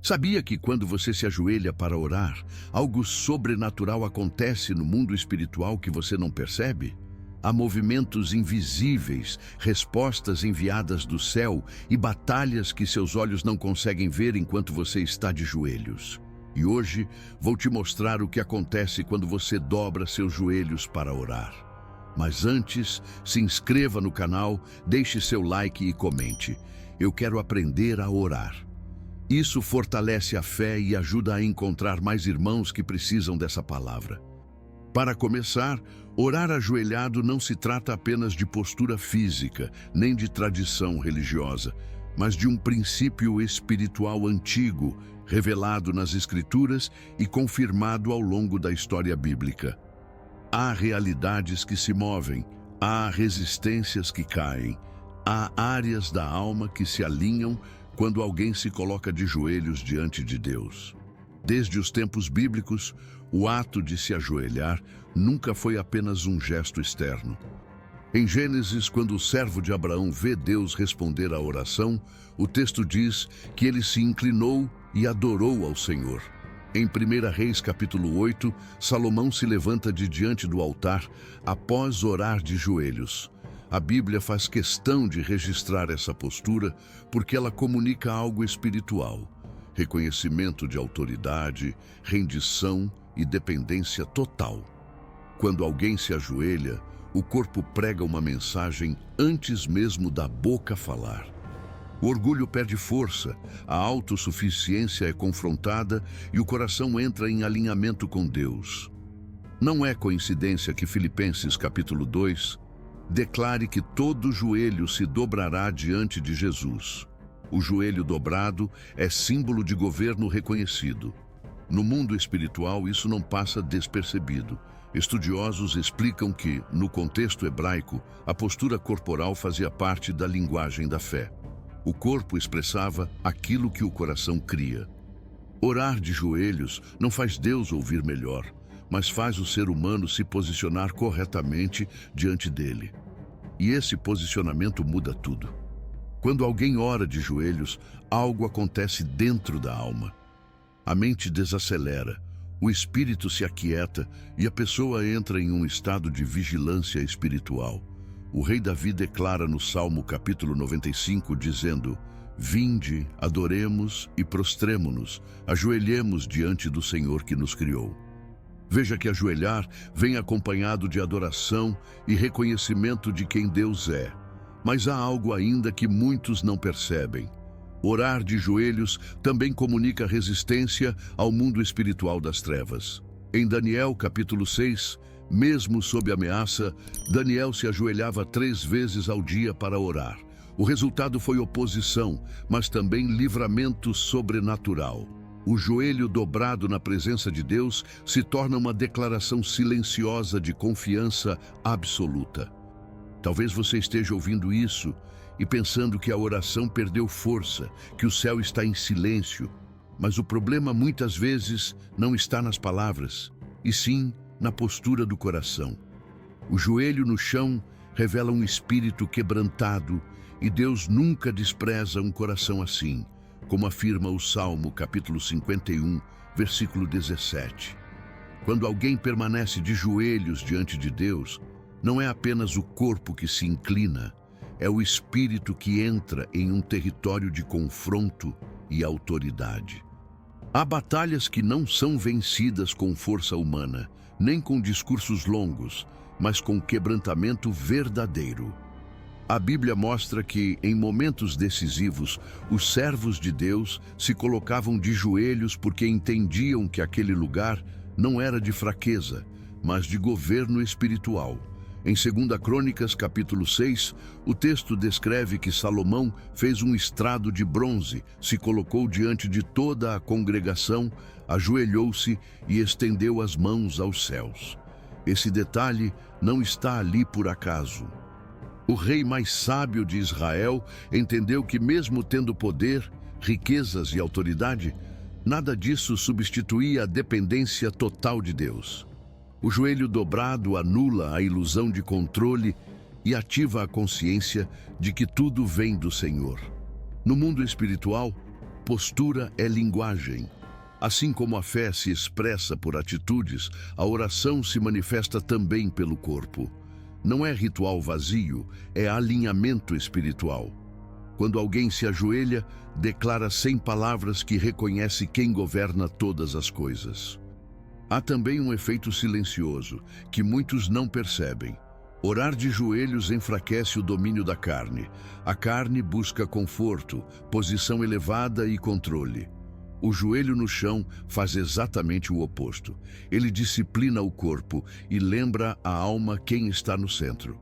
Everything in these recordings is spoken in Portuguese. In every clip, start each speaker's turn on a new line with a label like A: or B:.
A: Sabia que quando você se ajoelha para orar, algo sobrenatural acontece no mundo espiritual que você não percebe? Há movimentos invisíveis, respostas enviadas do céu e batalhas que seus olhos não conseguem ver enquanto você está de joelhos. E hoje vou te mostrar o que acontece quando você dobra seus joelhos para orar. Mas antes, se inscreva no canal, deixe seu like e comente. Eu quero aprender a orar. Isso fortalece a fé e ajuda a encontrar mais irmãos que precisam dessa palavra. Para começar, orar ajoelhado não se trata apenas de postura física, nem de tradição religiosa, mas de um princípio espiritual antigo, revelado nas Escrituras e confirmado ao longo da história bíblica. Há realidades que se movem, há resistências que caem, há áreas da alma que se alinham quando alguém se coloca de joelhos diante de Deus. Desde os tempos bíblicos, o ato de se ajoelhar nunca foi apenas um gesto externo. Em Gênesis, quando o servo de Abraão vê Deus responder à oração, o texto diz que ele se inclinou e adorou ao Senhor. Em 1 Reis capítulo 8, Salomão se levanta de diante do altar após orar de joelhos. A Bíblia faz questão de registrar essa postura porque ela comunica algo espiritual: reconhecimento de autoridade, rendição e dependência total. Quando alguém se ajoelha, o corpo prega uma mensagem antes mesmo da boca falar. O orgulho perde força, a autossuficiência é confrontada e o coração entra em alinhamento com Deus. Não é coincidência que Filipenses capítulo 2 declare que todo joelho se dobrará diante de Jesus. O joelho dobrado é símbolo de governo reconhecido. No mundo espiritual, isso não passa despercebido. Estudiosos explicam que, no contexto hebraico, a postura corporal fazia parte da linguagem da fé. O corpo expressava aquilo que o coração cria. Orar de joelhos não faz Deus ouvir melhor, mas faz o ser humano se posicionar corretamente diante dele. E esse posicionamento muda tudo. Quando alguém ora de joelhos, algo acontece dentro da alma. A mente desacelera, o espírito se aquieta e a pessoa entra em um estado de vigilância espiritual. O rei Davi declara no Salmo capítulo 95, dizendo: "Vinde, adoremos e prostremo-nos, ajoelhemos diante do Senhor que nos criou." Veja que ajoelhar vem acompanhado de adoração e reconhecimento de quem Deus é. Mas há algo ainda que muitos não percebem. Orar de joelhos também comunica resistência ao mundo espiritual das trevas. Em Daniel capítulo 6, mesmo sob ameaça, Daniel se ajoelhava 3 vezes ao dia para orar. O resultado foi oposição, mas também livramento sobrenatural. O joelho dobrado na presença de Deus se torna uma declaração silenciosa de confiança absoluta. Talvez você esteja ouvindo isso e pensando que a oração perdeu força, que o céu está em silêncio. Mas o problema muitas vezes não está nas palavras, e sim na postura do coração. O joelho no chão revela um espírito quebrantado, e Deus nunca despreza um coração assim, como afirma o Salmo capítulo 51, versículo 17. Quando alguém permanece de joelhos diante de Deus, não é apenas o corpo que se inclina, é o espírito que entra em um território de confronto e autoridade. Há batalhas que não são vencidas com força humana, nem com discursos longos, mas com quebrantamento verdadeiro. A Bíblia mostra que, em momentos decisivos, os servos de Deus se colocavam de joelhos porque entendiam que aquele lugar não era de fraqueza, mas de governo espiritual. Em 2 Crônicas, capítulo 6, o texto descreve que Salomão fez um estrado de bronze, se colocou diante de toda a congregação, ajoelhou-se e estendeu as mãos aos céus. Esse detalhe não está ali por acaso. O rei mais sábio de Israel entendeu que, mesmo tendo poder, riquezas e autoridade, nada disso substituía a dependência total de Deus. O joelho dobrado anula a ilusão de controle e ativa a consciência de que tudo vem do Senhor. No mundo espiritual, Postura é linguagem. Assim como a fé se expressa por atitudes, a oração se manifesta também pelo corpo. Não é ritual vazio, é alinhamento espiritual. Quando alguém se ajoelha, declara sem palavras que reconhece quem governa todas as coisas. Há também um efeito silencioso, que muitos não percebem. Orar de joelhos enfraquece o domínio da carne. A carne busca conforto, posição elevada e controle. O joelho no chão faz exatamente o oposto. Ele disciplina o corpo e lembra à alma quem está no centro.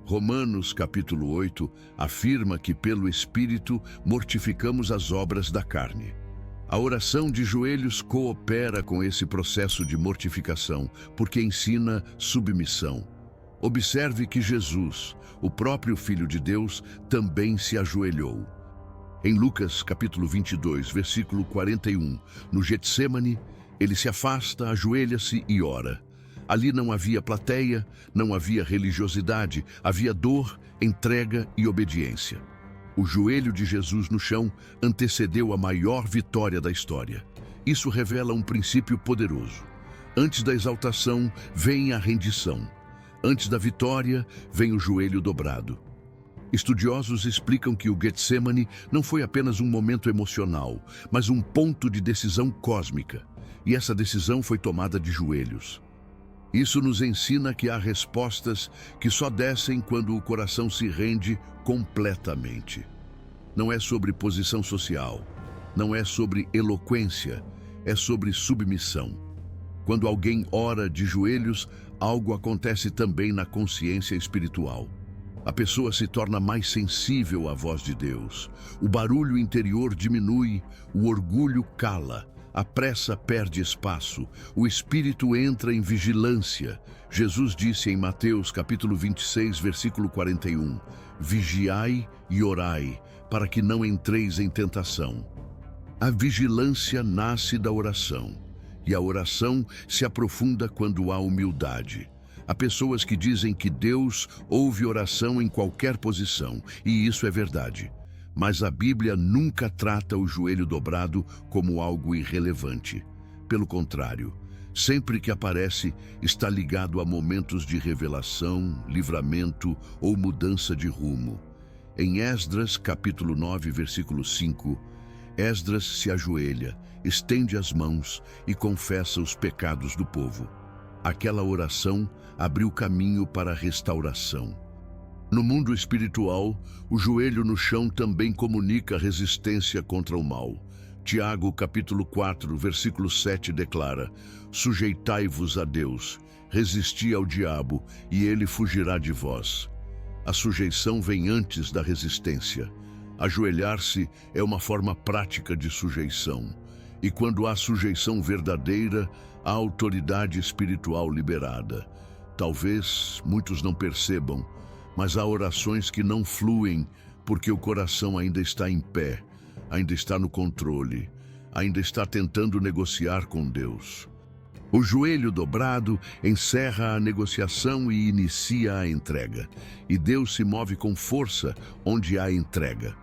A: Romanos capítulo 8 afirma que pelo Espírito mortificamos as obras da carne. A oração de joelhos coopera com esse processo de mortificação, porque ensina submissão. Observe que Jesus, o próprio Filho de Deus, também se ajoelhou. Em Lucas capítulo 22, versículo 41, no Getsêmani, ele se afasta, ajoelha-se e ora. Ali não havia plateia, não havia religiosidade, havia dor, entrega e obediência. O joelho de Jesus no chão antecedeu a maior vitória da história. Isso revela um princípio poderoso. Antes da exaltação, vem a rendição. Antes da vitória, vem o joelho dobrado. Estudiosos explicam que o Getsêmani não foi apenas um momento emocional, mas um ponto de decisão cósmica. E essa decisão foi tomada de joelhos. Isso nos ensina que há respostas que só descem quando o coração se rende completamente. Não é sobre posição social, não é sobre eloquência, é sobre submissão. Quando alguém ora de joelhos, algo acontece também na consciência espiritual. A pessoa se torna mais sensível à voz de Deus. O barulho interior diminui, o orgulho cala, a pressa perde espaço, o espírito entra em vigilância. Jesus disse em Mateus capítulo 26, versículo 41, vigiai e orai, para que não entreis em tentação. A vigilância nasce da oração, e a oração se aprofunda quando há humildade. Há pessoas que dizem que Deus ouve oração em qualquer posição, e isso é verdade. Mas a Bíblia nunca trata o joelho dobrado como algo irrelevante. Pelo contrário, sempre que aparece, está ligado a momentos de revelação, livramento ou mudança de rumo. Em Esdras, capítulo 9, versículo 5, Esdras se ajoelha, estende as mãos e confessa os pecados do povo. Aquela oração abriu caminho para a restauração. No mundo espiritual, o joelho no chão também comunica resistência contra o mal. Tiago, capítulo 4, versículo 7 declara: sujeitai-vos a Deus, resisti ao diabo, e ele fugirá de vós. A sujeição vem antes da resistência. Ajoelhar-se é uma forma prática de sujeição. E quando há sujeição verdadeira, há autoridade espiritual liberada. Talvez muitos não percebam, mas há orações que não fluem porque o coração ainda está em pé, ainda está no controle, ainda está tentando negociar com Deus. O joelho dobrado encerra a negociação e inicia a entrega. E Deus se move com força onde há entrega.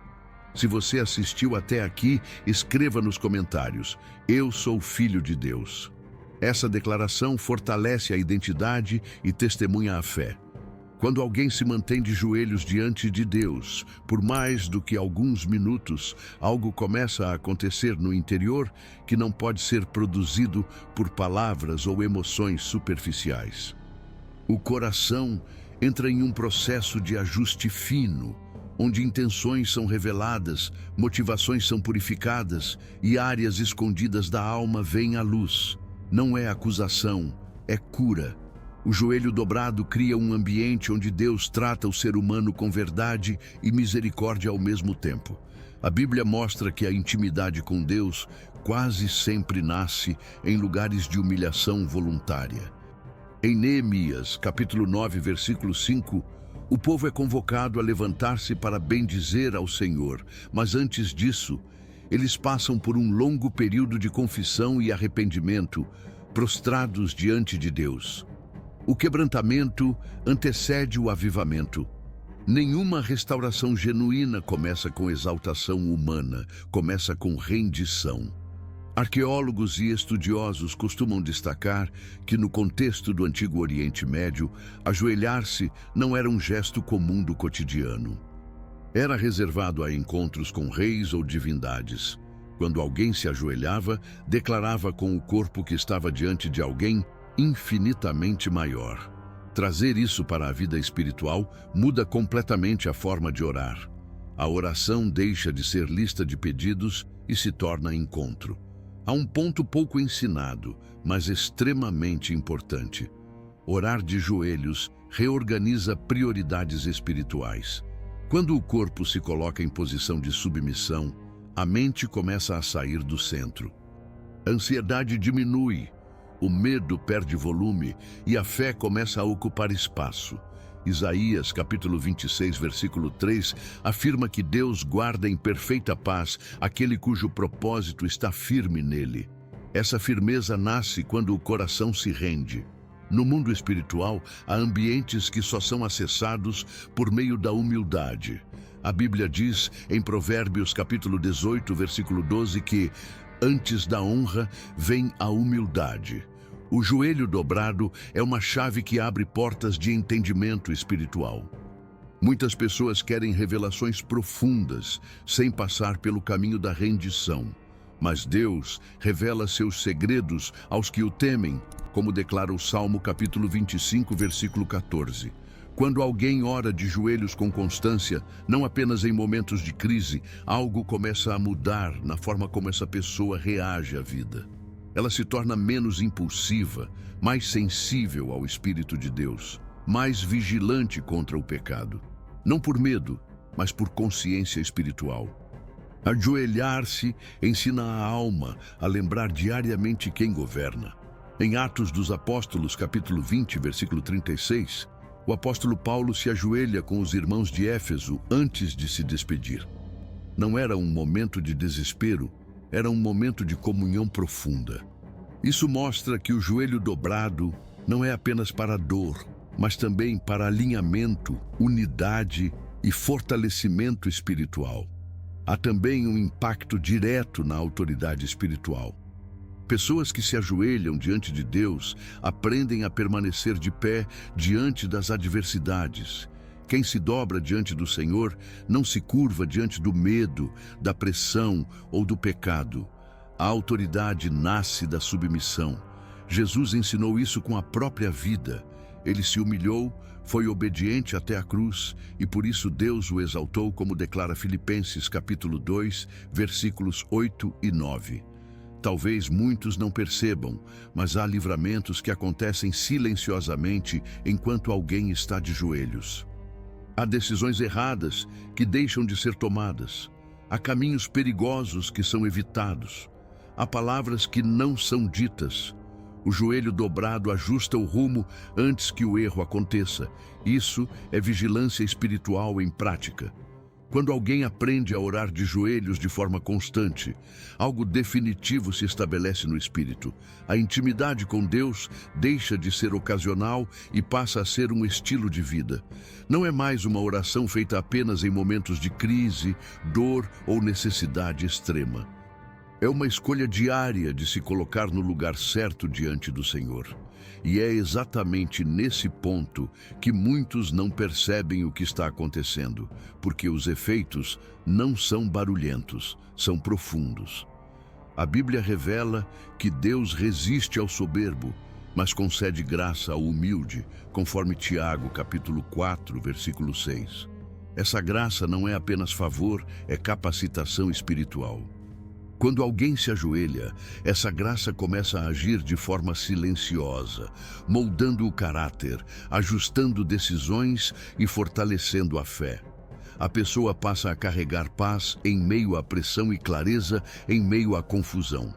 A: Se você assistiu até aqui, escreva nos comentários: eu sou filho de Deus. Essa declaração fortalece a identidade e testemunha a fé. Quando alguém se mantém de joelhos diante de Deus, por mais do que alguns minutos, algo começa a acontecer no interior que não pode ser produzido por palavras ou emoções superficiais. O coração entra em um processo de ajuste fino, onde intenções são reveladas, motivações são purificadas e áreas escondidas da alma vêm à luz. Não é acusação, é cura. O joelho dobrado cria um ambiente onde Deus trata o ser humano com verdade e misericórdia ao mesmo tempo. A Bíblia mostra que a intimidade com Deus quase sempre nasce em lugares de humilhação voluntária. Em Neemias, capítulo 9, versículo 5, o povo é convocado a levantar-se para bendizer ao Senhor, mas antes disso, eles passam por um longo período de confissão e arrependimento, prostrados diante de Deus. O quebrantamento antecede o avivamento. Nenhuma restauração genuína começa com exaltação humana, começa com rendição. Arqueólogos e estudiosos costumam destacar que, no contexto do Antigo Oriente Médio, ajoelhar-se não era um gesto comum do cotidiano. Era reservado a encontros com reis ou divindades. Quando alguém se ajoelhava, declarava com o corpo que estava diante de alguém infinitamente maior. Trazer isso para a vida espiritual muda completamente a forma de orar. A oração deixa de ser lista de pedidos e se torna encontro. Há um ponto pouco ensinado, mas extremamente importante. Orar de joelhos reorganiza prioridades espirituais. Quando o corpo se coloca em posição de submissão, a mente começa a sair do centro. A ansiedade diminui, o medo perde volume e a fé começa a ocupar espaço. Isaías, capítulo 26, versículo 3, afirma que Deus guarda em perfeita paz aquele cujo propósito está firme nele. Essa firmeza nasce quando o coração se rende. No mundo espiritual, há ambientes que só são acessados por meio da humildade. A Bíblia diz, em Provérbios, capítulo 18, versículo 12, que antes da honra vem a humildade. O joelho dobrado é uma chave que abre portas de entendimento espiritual. Muitas pessoas querem revelações profundas, sem passar pelo caminho da rendição. Mas Deus revela seus segredos aos que o temem, como declara o Salmo capítulo 25, versículo 14. Quando alguém ora de joelhos com constância, não apenas em momentos de crise, algo começa a mudar na forma como essa pessoa reage à vida. Ela se torna menos impulsiva, mais sensível ao Espírito de Deus, mais vigilante contra o pecado. Não por medo, mas por consciência espiritual. Ajoelhar-se ensina a alma a lembrar diariamente quem governa. Em Atos dos Apóstolos, capítulo 20, versículo 36, o apóstolo Paulo se ajoelha com os irmãos de Éfeso antes de se despedir. Não era um momento de desespero, era um momento de comunhão profunda. Isso mostra que o joelho dobrado não é apenas para dor, mas também para alinhamento, unidade e fortalecimento espiritual. Há também um impacto direto na autoridade espiritual. Pessoas que se ajoelham diante de Deus aprendem a permanecer de pé diante das adversidades. Quem se dobra diante do Senhor não se curva diante do medo, da pressão ou do pecado. A autoridade nasce da submissão. Jesus ensinou isso com a própria vida. Ele se humilhou, foi obediente até a cruz e por isso Deus o exaltou, como declara Filipenses capítulo 2, versículos 8 e 9. Talvez muitos não percebam, mas há livramentos que acontecem silenciosamente enquanto alguém está de joelhos. Há decisões erradas que deixam de ser tomadas. Há caminhos perigosos que são evitados. Há palavras que não são ditas. O joelho dobrado ajusta o rumo antes que o erro aconteça. Isso é vigilância espiritual em prática. Quando alguém aprende a orar de joelhos de forma constante, algo definitivo se estabelece no espírito. A intimidade com Deus deixa de ser ocasional e passa a ser um estilo de vida. Não é mais uma oração feita apenas em momentos de crise, dor ou necessidade extrema. É uma escolha diária de se colocar no lugar certo diante do Senhor. E é exatamente nesse ponto que muitos não percebem o que está acontecendo, porque os efeitos não são barulhentos, são profundos. A Bíblia revela que Deus resiste ao soberbo, mas concede graça ao humilde, conforme Tiago, capítulo 4, versículo 6. Essa graça não é apenas favor, é capacitação espiritual. Quando alguém se ajoelha, essa graça começa a agir de forma silenciosa, moldando o caráter, ajustando decisões e fortalecendo a fé. A pessoa passa a carregar paz em meio à pressão e clareza em meio à confusão.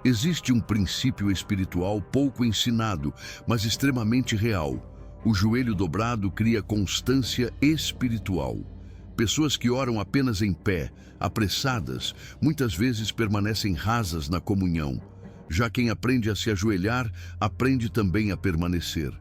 A: Existe um princípio espiritual pouco ensinado, mas extremamente real. O joelho dobrado cria constância espiritual. Pessoas que oram apenas em pé, apressadas, muitas vezes permanecem rasas na comunhão. Já quem aprende a se ajoelhar, aprende também a permanecer.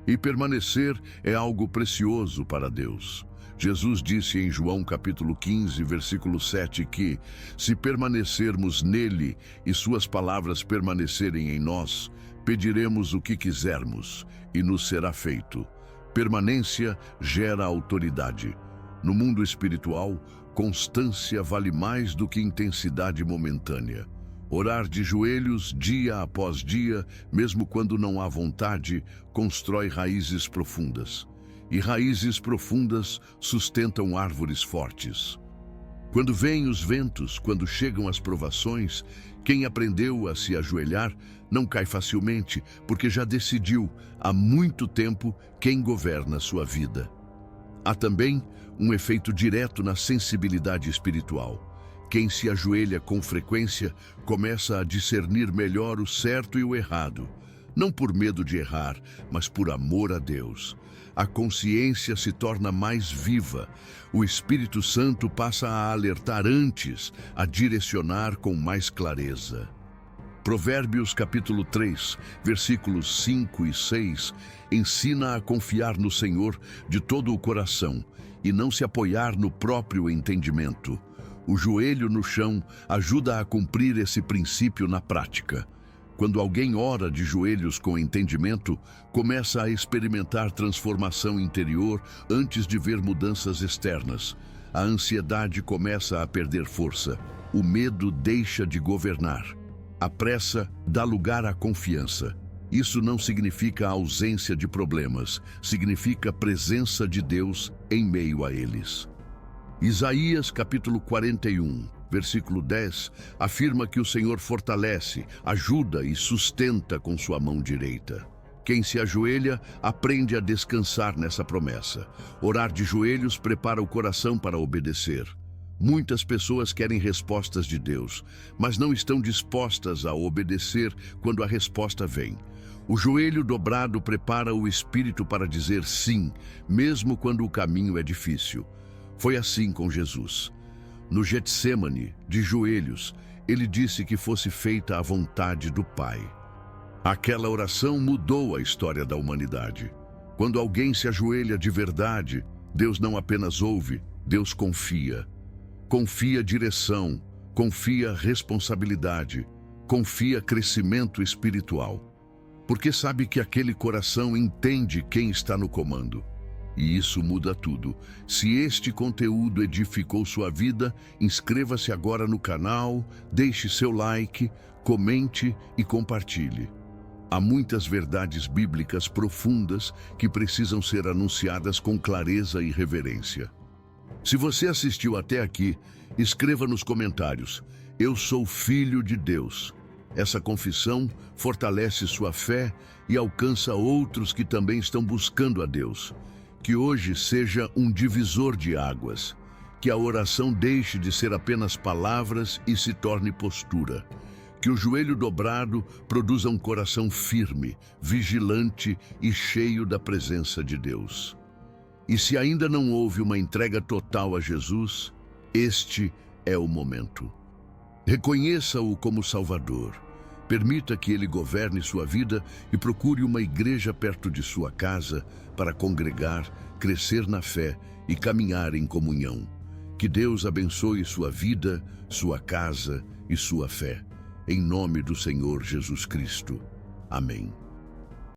A: E permanecer é algo precioso para Deus. Jesus disse em João capítulo 15, versículo 7 que, se permanecermos nele e suas palavras permanecerem em nós, pediremos o que quisermos e nos será feito. Permanência gera autoridade. No mundo espiritual, constância vale mais do que intensidade momentânea. Orar de joelhos dia após dia, mesmo quando não há vontade, constrói raízes profundas. E raízes profundas sustentam árvores fortes. Quando vêm os ventos, quando chegam as provações, quem aprendeu a se ajoelhar não cai facilmente, porque já decidiu há muito tempo quem governa sua vida. Há também um efeito direto na sensibilidade espiritual. Quem se ajoelha com frequência começa a discernir melhor o certo e o errado, não por medo de errar, mas por amor a Deus. A consciência se torna mais viva. O Espírito Santo passa a alertar antes, a direcionar com mais clareza. Provérbios capítulo 3, versículos 5 e 6, ensina a confiar no Senhor de todo o coração e não se apoiar no próprio entendimento. O joelho no chão ajuda a cumprir esse princípio na prática. Quando alguém ora de joelhos com entendimento, começa a experimentar transformação interior antes de ver mudanças externas. A ansiedade começa a perder força. O medo deixa de governar. A pressa dá lugar à confiança. Isso não significa ausência de problemas, significa presença de Deus em meio a eles. Isaías capítulo 41, versículo 10, afirma que o Senhor fortalece, ajuda e sustenta com sua mão direita. Quem se ajoelha aprende a descansar nessa promessa. Orar de joelhos prepara o coração para obedecer. Muitas pessoas querem respostas de Deus, mas não estão dispostas a obedecer quando a resposta vem. O joelho dobrado prepara o espírito para dizer sim, mesmo quando o caminho é difícil. Foi assim com Jesus. No Getsêmani, de joelhos, ele disse que fosse feita a vontade do Pai. Aquela oração mudou a história da humanidade. Quando alguém se ajoelha de verdade, Deus não apenas ouve, Deus confia. Confia direção, confia responsabilidade, confia crescimento espiritual. Porque sabe que aquele coração entende quem está no comando. E isso muda tudo. Se este conteúdo edificou sua vida, inscreva-se agora no canal, deixe seu like, comente e compartilhe. Há muitas verdades bíblicas profundas que precisam ser anunciadas com clareza e reverência. Se você assistiu até aqui, escreva nos comentários: eu sou filho de Deus. Essa confissão fortalece sua fé e alcança outros que também estão buscando a Deus. Que hoje seja um divisor de águas. Que a oração deixe de ser apenas palavras e se torne postura. Que o joelho dobrado produza um coração firme, vigilante e cheio da presença de Deus. E se ainda não houve uma entrega total a Jesus, este é o momento. Reconheça-o como Salvador. Permita que ele governe sua vida e procure uma igreja perto de sua casa para congregar, crescer na fé e caminhar em comunhão. Que Deus abençoe sua vida, sua casa e sua fé. Em nome do Senhor Jesus Cristo. Amém.